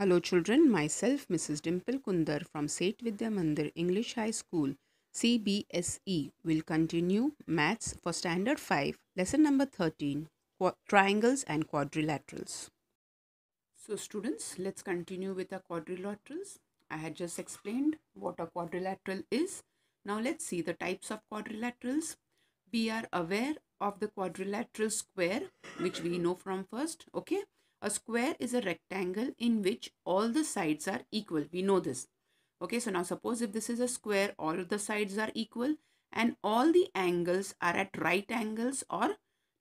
Hello children, myself Mrs. Dimple Kundar from Seth Vidya Mandir English High School CBSE will continue Maths for Standard 5, Lesson number 13, Triangles and Quadrilaterals. So students, let's continue with our quadrilaterals. I had just explained what a quadrilateral is. Now let's see the types of quadrilaterals. We are aware of the quadrilateral square, which we know from first, okay? A square is a rectangle in which all the sides are equal. We know this. Okay, so now suppose if this is a square, all of the sides are equal and all the angles are at right angles or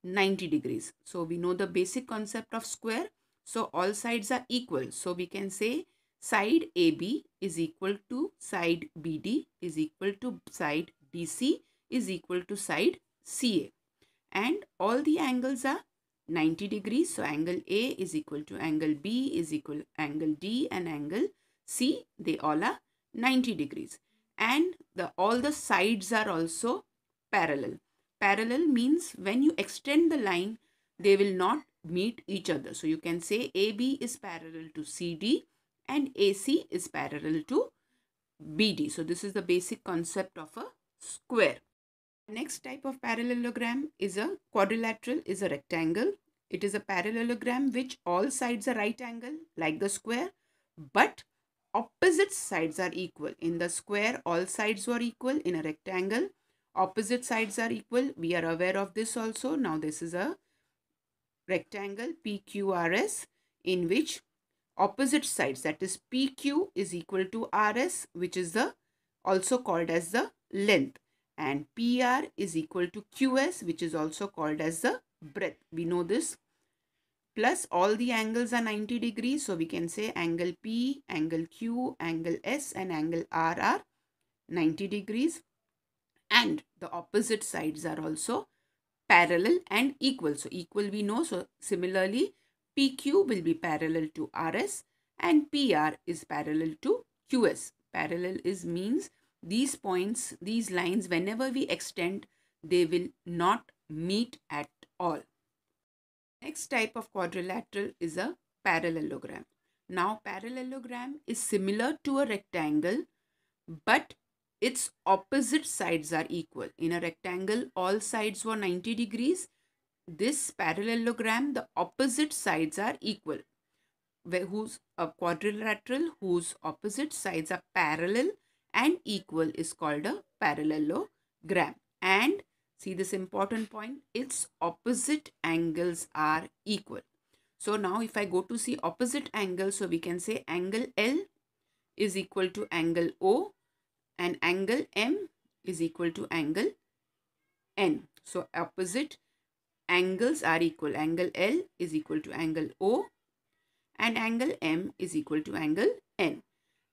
90 degrees. So we know the basic concept of square. So all sides are equal. So we can say side AB is equal to side BD is equal to side DC is equal to side CA. And all the angles are 90 degrees. So angle A is equal to angle B is equal to angle D and angle C. They all are 90 degrees. And all the sides are also parallel. Parallel means when you extend the line, they will not meet each other. So you can say AB is parallel to CD and AC is parallel to BD. So this is the basic concept of a square. Next type of parallelogram is a quadrilateral, is a rectangle. It is a parallelogram which all sides are right angle like the square, but opposite sides are equal. In the square, all sides were equal. In a rectangle, opposite sides are equal. We are aware of this also. Now this is a rectangle PQRS in which opposite sides, that is PQ is equal to RS, which is the also called as the length, and PR is equal to QS, which is also called as the breadth. We know this. Plus all the angles are 90 degrees. So we can say angle P, angle Q, angle S and angle R are 90 degrees. And the opposite sides are also parallel and equal. So equal we know. So similarly, PQ will be parallel to RS and PR is parallel to QS. Parallel is means these points, these lines, whenever we extend, they will not meet at all. Next type of quadrilateral is a parallelogram. Now parallelogram is similar to a rectangle, but its opposite sides are equal. In a rectangle, all sides were 90 degrees. This parallelogram, the opposite sides are equal. Whose a quadrilateral whose opposite sides are parallel and equal is called a parallelogram. And see this important point, its opposite angles are equal. So now if I go to see opposite angles, so we can say angle L is equal to angle O and angle M is equal to angle N. So opposite angles are equal. Angle L is equal to angle O and angle M is equal to angle N.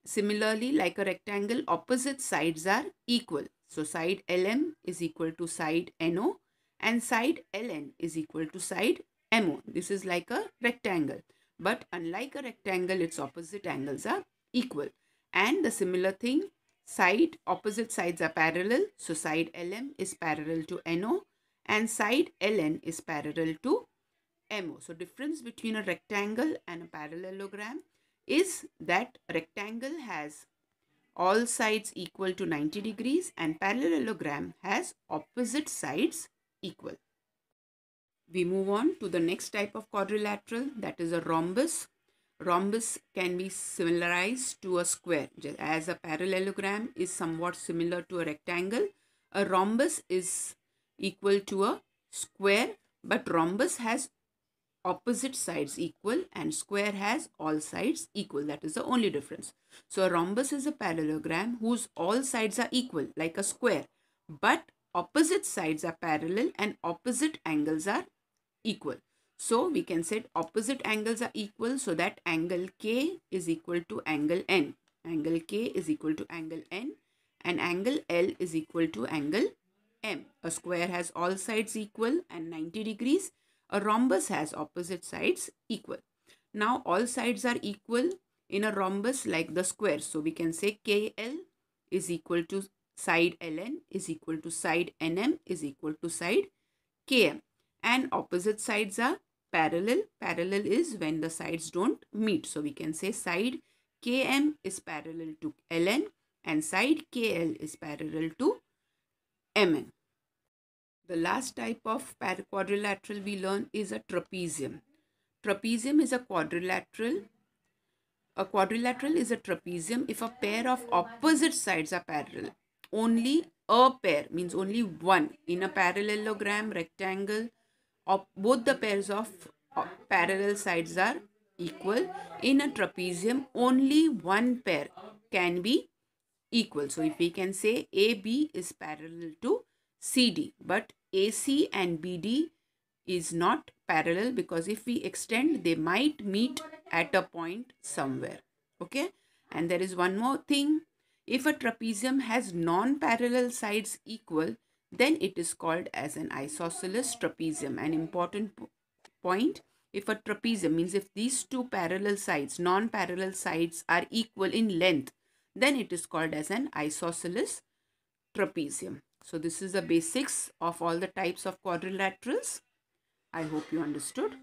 Similarly, like a rectangle, opposite sides are equal. So side LM is equal to side NO and side LN is equal to side MO. This is like a rectangle. But unlike a rectangle, its opposite angles are equal. And the similar thing, opposite sides are parallel. So side LM is parallel to NO and side LN is parallel to MO. So difference between a rectangle and a parallelogram is that rectangle has all sides equal to 90 degrees and parallelogram has opposite sides equal. We move on to the next type of quadrilateral, that is a rhombus. Rhombus can be similarized to a square. As a parallelogram is somewhat similar to a rectangle, a rhombus is equal to a square, but rhombus has opposite sides equal and square has all sides equal. That is the only difference. So a rhombus is a parallelogram whose all sides are equal like a square, but opposite sides are parallel and opposite angles are equal. So we can say opposite angles are equal, so that angle K is equal to angle N. Angle K is equal to angle N and angle L is equal to angle M. A square has all sides equal and 90 degrees. A rhombus has opposite sides equal. Now all sides are equal in a rhombus like the square. So we can say KL is equal to side LN is equal to side NM is equal to side KM. And opposite sides are parallel. Parallel is when the sides don't meet. So we can say side KM is parallel to LN and side KL is parallel to MN. The last type of quadrilateral we learn is a trapezium. Trapezium is a quadrilateral. A quadrilateral is a trapezium if a pair of opposite sides are parallel. Only a pair means only one. In a parallelogram, rectangle, both the pairs of parallel sides are equal. In a trapezium, only one pair can be equal. So if we can say AB is parallel to CD, but AC and BD is not parallel, because if we extend, they might meet at a point somewhere. Okay, and there is one more thing. If a trapezium has non-parallel sides equal, then it is called as an isosceles trapezium. An important point: if a trapezium means if these two parallel sides, non-parallel sides, are equal in length, then it is called as an isosceles trapezium. So this is the basics of all the types of quadrilaterals. I hope you understood.